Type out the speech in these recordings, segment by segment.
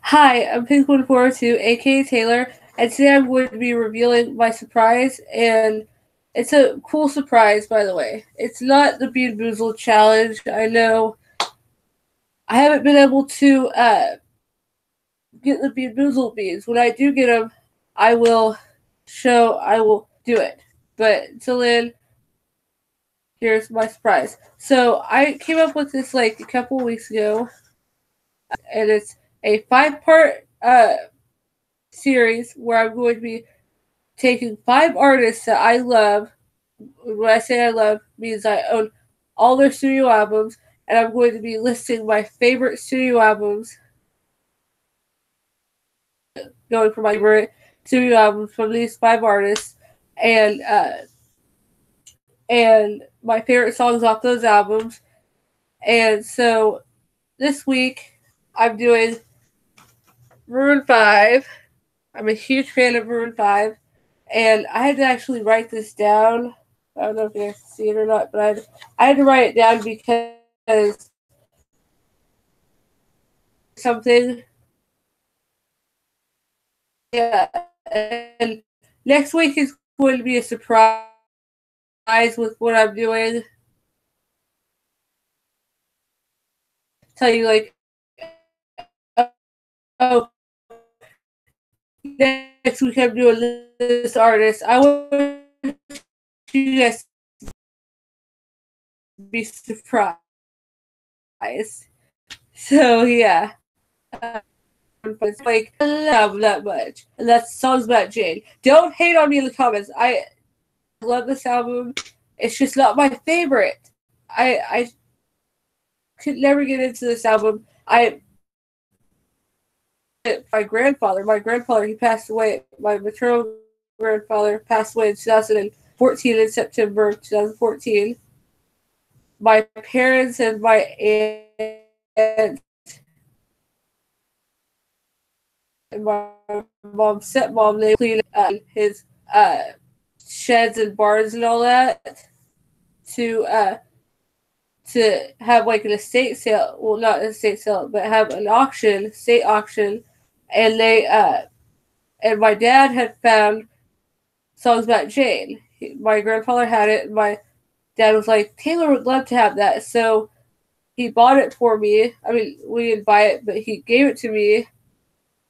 Hi, I'm Pink142, aka Taylor, and today I'm going to be revealing my surprise, and it's a cool surprise, by the way. It's not the Bean Boozled challenge. I know I haven't been able to get the Bean Boozled beans. When I do get them, I will do it. But until then, here's my surprise. So I came up with this like a couple weeks ago, and it's a five-part series where I'm going to be taking five artists that I love. When I say I love, means I own all their studio albums, and I'm going to be listing my favorite studio albums, going for my favorite studio albums from these five artists, and my favorite songs off those albums. And so this week I'm doing Maroon 5. I'm a huge fan of Maroon 5, and I had to actually write this down. I don't know if you guys can see it or not, but I had to write it down because something. Yeah, and next week is going to be a surprise with what I'm doing. Tell you like, oh, next week I'm doing this artist. I want you guys to be surprised. So yeah. It's like I love that much, and that's songs about Jane. Don't hate on me in the comments. I love this album. It's just not my favorite. I could never get into this album. My grandfather, he passed away. My maternal grandfather passed away in 2014 in September 2014. My parents and my aunt and my mom's stepmom, they cleaned his sheds and barns and all that to have like an estate sale. Well, not an estate sale, but have an auction, state auction, and they and my dad had found songs about Jane. My grandfather had it, and my dad was like, Taylor would love to have that, so he bought it for me. I mean, we didn't buy it, but he gave it to me,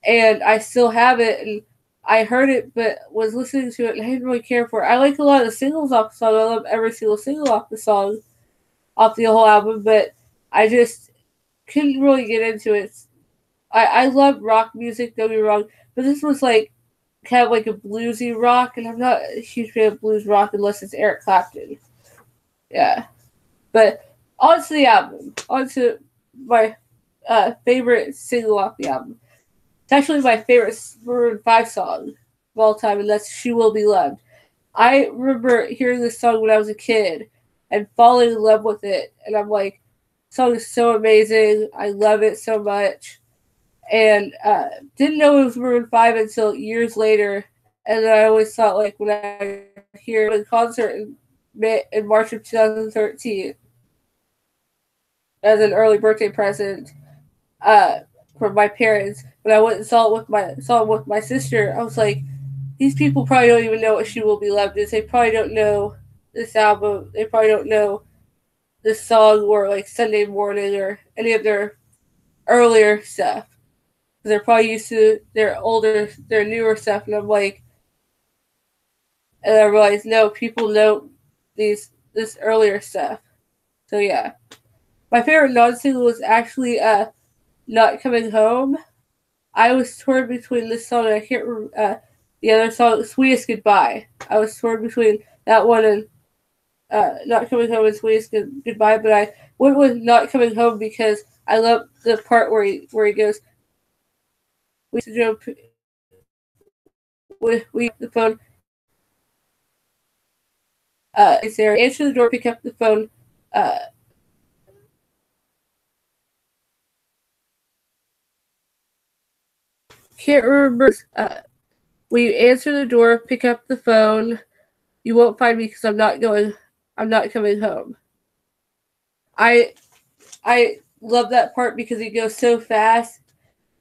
and I still have it. And I heard it, but was listening to it, and I didn't really care for it. I like a lot of the singles off the song. I love every single single off the song, off the whole album, but I just couldn't really get into it. I love rock music, don't get me wrong, but this was like kind of like a bluesy rock, and I'm not a huge fan of blues rock unless it's Eric Clapton. Yeah. But on to the album. On to my favorite single off the album. It's actually my favorite Maroon 5 song of all time, and that's She Will Be Loved. I remember hearing this song when I was a kid and falling in love with it, and I'm like, this song is so amazing. I love it so much. And didn't know it was Maroon 5 until years later. And then I always thought, like, when I hear the concert in March of 2013 as an early birthday present from my parents, when I went and saw it with my sister, I was like, these people probably don't even know what She Will Be Loved is. They probably don't know this album. They probably don't know this song or like Sunday Morning or any of their earlier stuff. They're probably used to their newer stuff, and I'm like, and I realized no, people know this earlier stuff. So yeah, my favorite non-single was actually "Not Coming Home." I was torn between this song and I can't remember the other song, "Sweetest Goodbye." I was torn between that one and "Not Coming Home" and "Sweetest Goodbye," but I went with "Not Coming Home" because I love the part where he goes, "We used to jump we the phone." Sarah, answer the door, pick up the phone. Uh, can't remember. We answer the door, pick up the phone. You won't find me because I'm not going. I'm not coming home. I love that part because he goes so fast,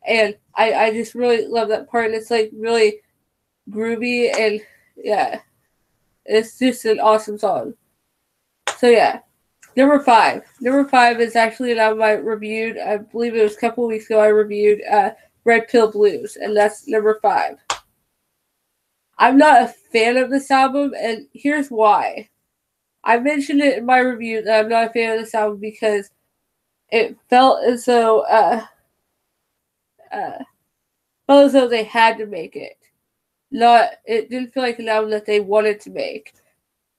and I just really love that part. And it's like really groovy, and yeah, it's just an awesome song. So yeah, number five. Number five is actually an album I reviewed. I believe it was a couple of weeks ago. I reviewed Red Pill Blues, and that's number five. I'm not a fan of this album, and here's why. I mentioned it in my review that I'm not a fan of this album because it uh, felt as though they had to make it. Not, it didn't feel like an album that they wanted to make,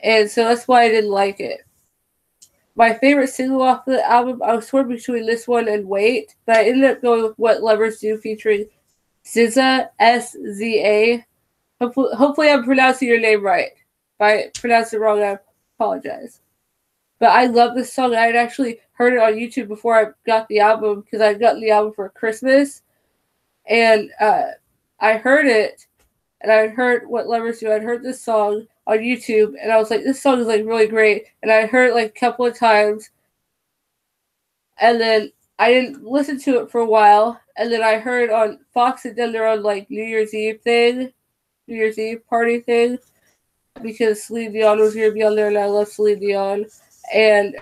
and so that's why I didn't like it. My favorite single off the album, I was torn between this one and Wait, but I ended up going with What Lovers Do featuring SZA, SZA. Hopefully I'm pronouncing your name right. If I pronounce it wrong, I apologize. But I love this song. I had actually heard it on YouTube before I got the album because I got the album for Christmas. And I heard it, and I heard What Lovers Do. I'd heard this song on YouTube, and I was like, this song is like really great. And I heard it like a couple of times, and then I didn't listen to it for a while, and then I heard on Fox had done their own like New Year's Eve party thing, because Celine Dion was going to be on there, and I love Celine Dion, and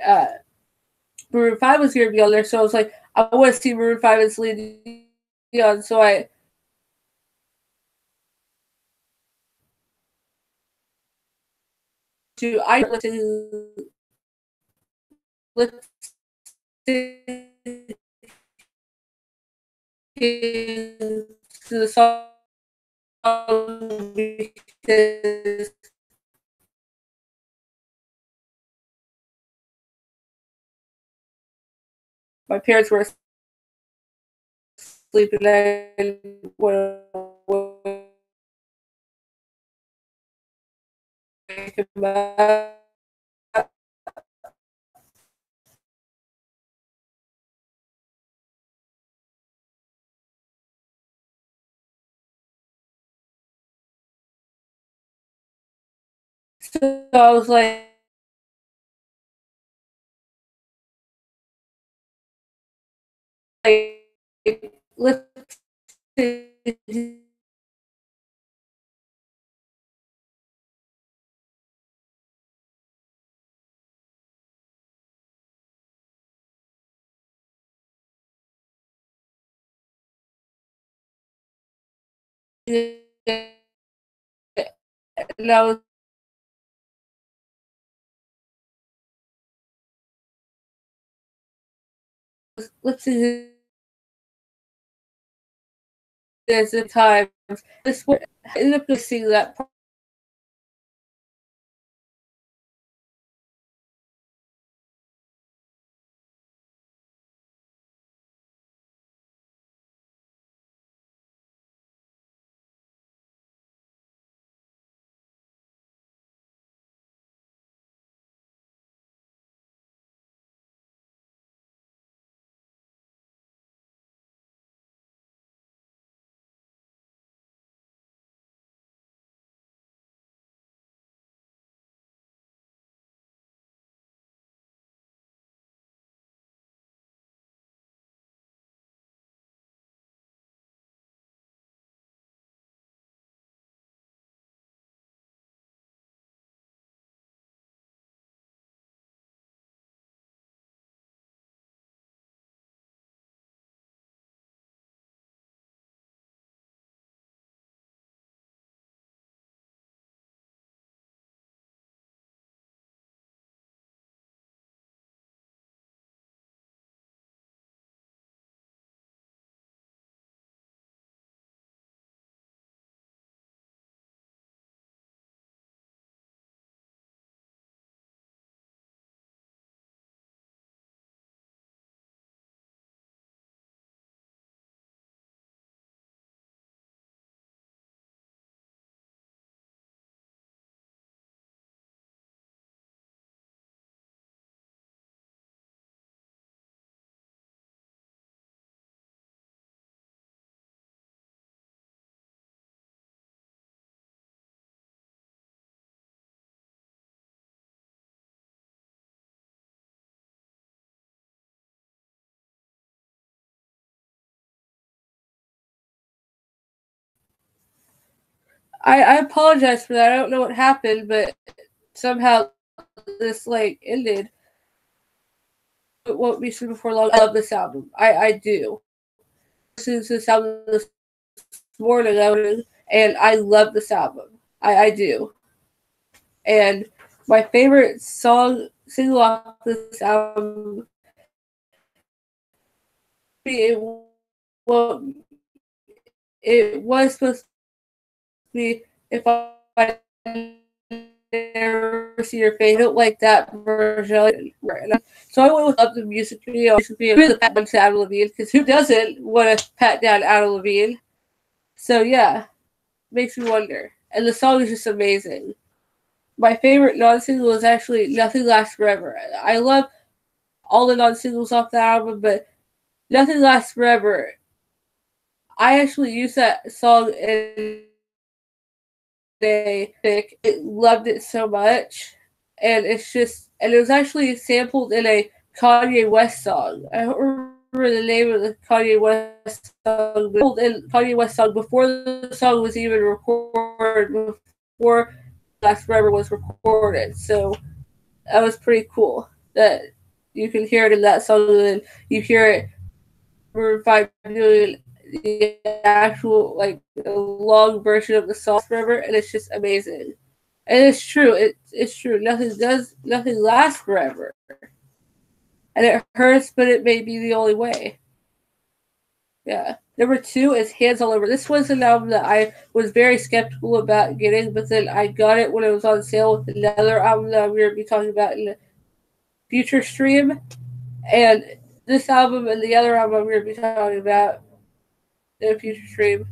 Maroon 5 was going to be on there, so I was like, I want to see Maroon 5 and Celine Dion, so I listen to the song because my parents were asleep and I went wake them up. So I was like let's and I was listening to this at times. This I ended up seeing that I apologize for that. I don't know what happened, but somehow this like ended. It won't be soon before long. I love this album. I do. Listening to this album this morning, and I love this album. I do. And my favorite song single off this album, well, it was supposed to be If I Never See Your Face. I don't like that version. So I went with Love the music video. Really the pat down to Adam Levine, because who doesn't want to pat down Adam Levine? So yeah, makes me wonder. And the song is just amazing. My favorite non-single is actually Nothing Lasts Forever. I love all the non-singles off the album, but Nothing Lasts Forever, I actually used that song in a pick. I loved it so much. And it was actually sampled in a Kanye West song. I don't remember the name of the Kanye West song, but in Kanye West song before the song was even recorded, before Last Forever was recorded. So that was pretty cool that you can hear it in that song, and you hear it for 5 million, the actual like a long version of the song Forever, and it's just amazing. And it's true. It's true. Nothing lasts forever, and it hurts, but it may be the only way. Yeah. Number 2 is Hands All Over. This was an album that I was very skeptical about getting, but then I got it when it was on sale with another album that we will be talking about in the future stream. And this album and the other album we're going to be talking about in a future stream,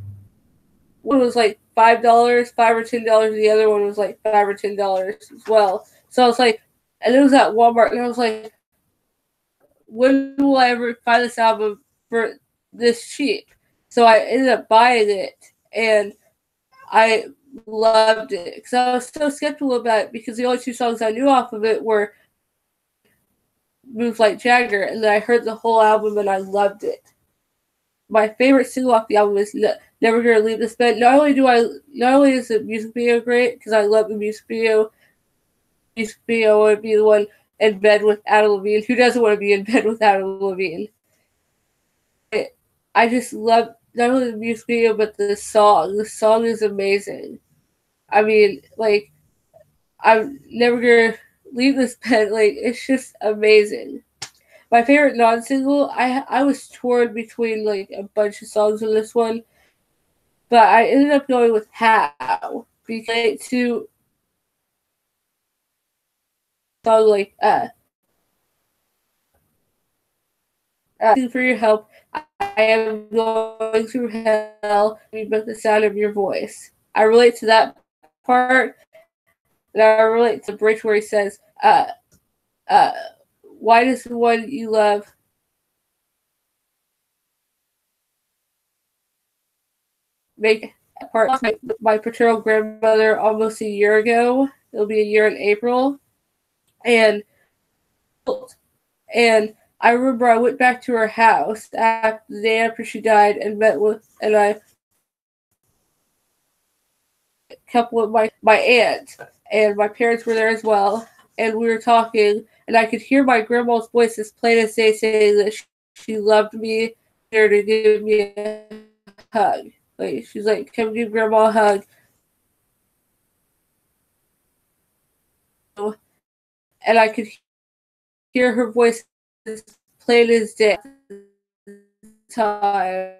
one was like $5, $5 or $10. The other one was like $5 or $10 as well. So I was like, and it was at Walmart, and I was like, when will I ever find this album for this cheap? So I ended up buying it, and I loved it because I was so skeptical about it, because the only 2 songs I knew off of it were Move Like Jagger, and then I heard the whole album and I loved it. My favorite single off the album is Never Gonna Leave This Bed. Not only is the music video great, because I love the music video. Music video would be the one in bed with Adam Levine. Who doesn't want to be in bed with Adam Levine? I just love not only the music video, but the song. The song is amazing. I mean, like, I'm never gonna leave this bed. Like, it's just amazing. My favorite non-single, I was torn between like a bunch of songs on this one, but I ended up going with How, because to song like for your help. I am going through hell, but the sound of your voice. I relate to that part, and I relate to the bridge where he says, uh, why does the one you love make part of my paternal grandmother almost a year ago? It'll be a year in April. And I remember I went back to her house the day after she died, and I couple with my aunt, and my parents were there as well, and we were talking, and I could hear my grandma's voice as plain as day saying that she loved me, there to give me a hug. Like, she's like, come give grandma a hug. And I could hear her voice as plain as day. Time.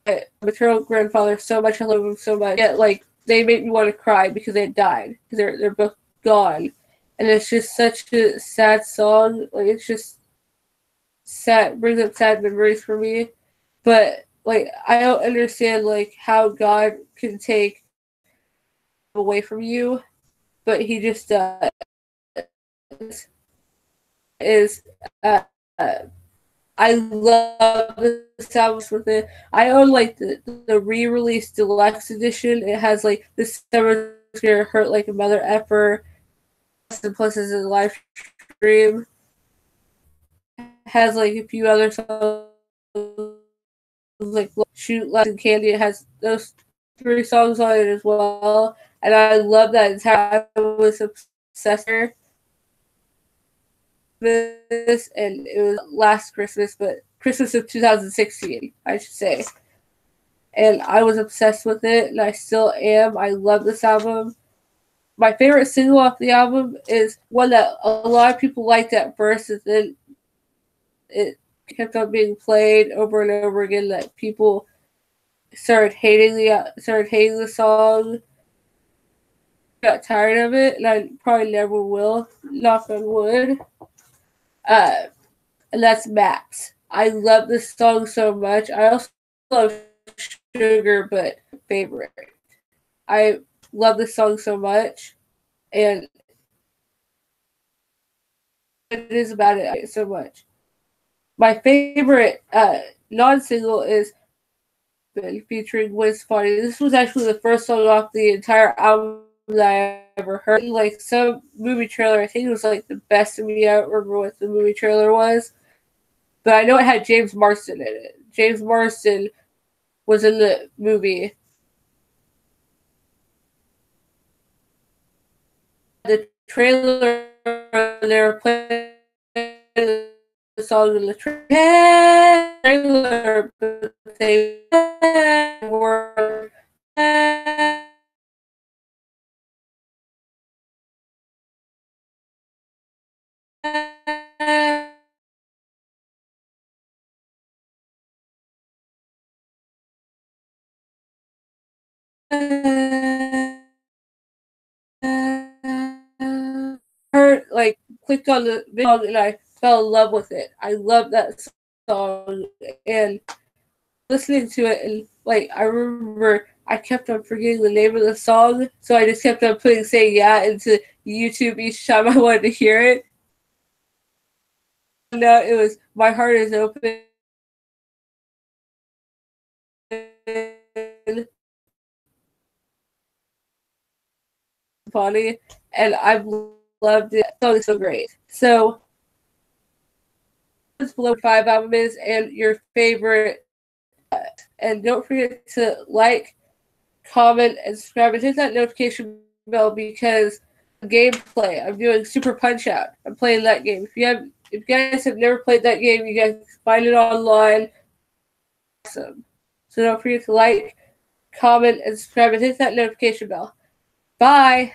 My maternal grandfather so much. I love him so much. Yet, like, they make me want to cry because they died, because they're both gone, and it's just such a sad song. Like, it's just sad, brings up sad memories for me. But like, I don't understand like how God can take away from you, but He just does. Is I love this album with it. I own like the re-release deluxe edition. It has like This Summer's Gonna Hurt Like a Mother Effer, plus is a live stream. Has like a few other songs like Shoot, Lights, and Candy. It has those 3 songs on it as well. And I love that entire. I was obsessed with this, and it was last Christmas, but Christmas of 2016, I should say. And I was obsessed with it, and I still am. I love this album. My favorite single off the album is one that a lot of people liked at first, and then it kept on being played over and over again. That people started hating the song. Got tired of it, and I probably never will. Knock on wood. And that's Maps. I love this song so much. I also love Sugar, but favorite. I love this song so much, and it is about it so much. My favorite non-single is featuring Wiz Funny. This was actually the first song off the entire album that I ever heard. Like some movie trailer, I think it was like the best of me. I don't remember what the movie trailer was, but I know it had James Marsden in it. James Marsden was in the movie. The trailer, they were playing the song in the trailer, but they were heard like clicked on the song and I fell in love with it. I love that song and listening to it, and like I remember I kept on forgetting the name of the song, so I just kept on putting "Say Yeah" into YouTube each time I wanted to hear it. No, it was "My Heart Is Open." Funny, and I've loved it. The song is so great. So, below 5 album is and your favorite. And don't forget to like, comment, and subscribe, and hit that notification bell because gameplay. I'm doing Super Punch Out. I'm playing that game. If you guys have never played that game, you guys find it online. Awesome. So don't forget to like, comment, and subscribe, and hit that notification bell. Bye.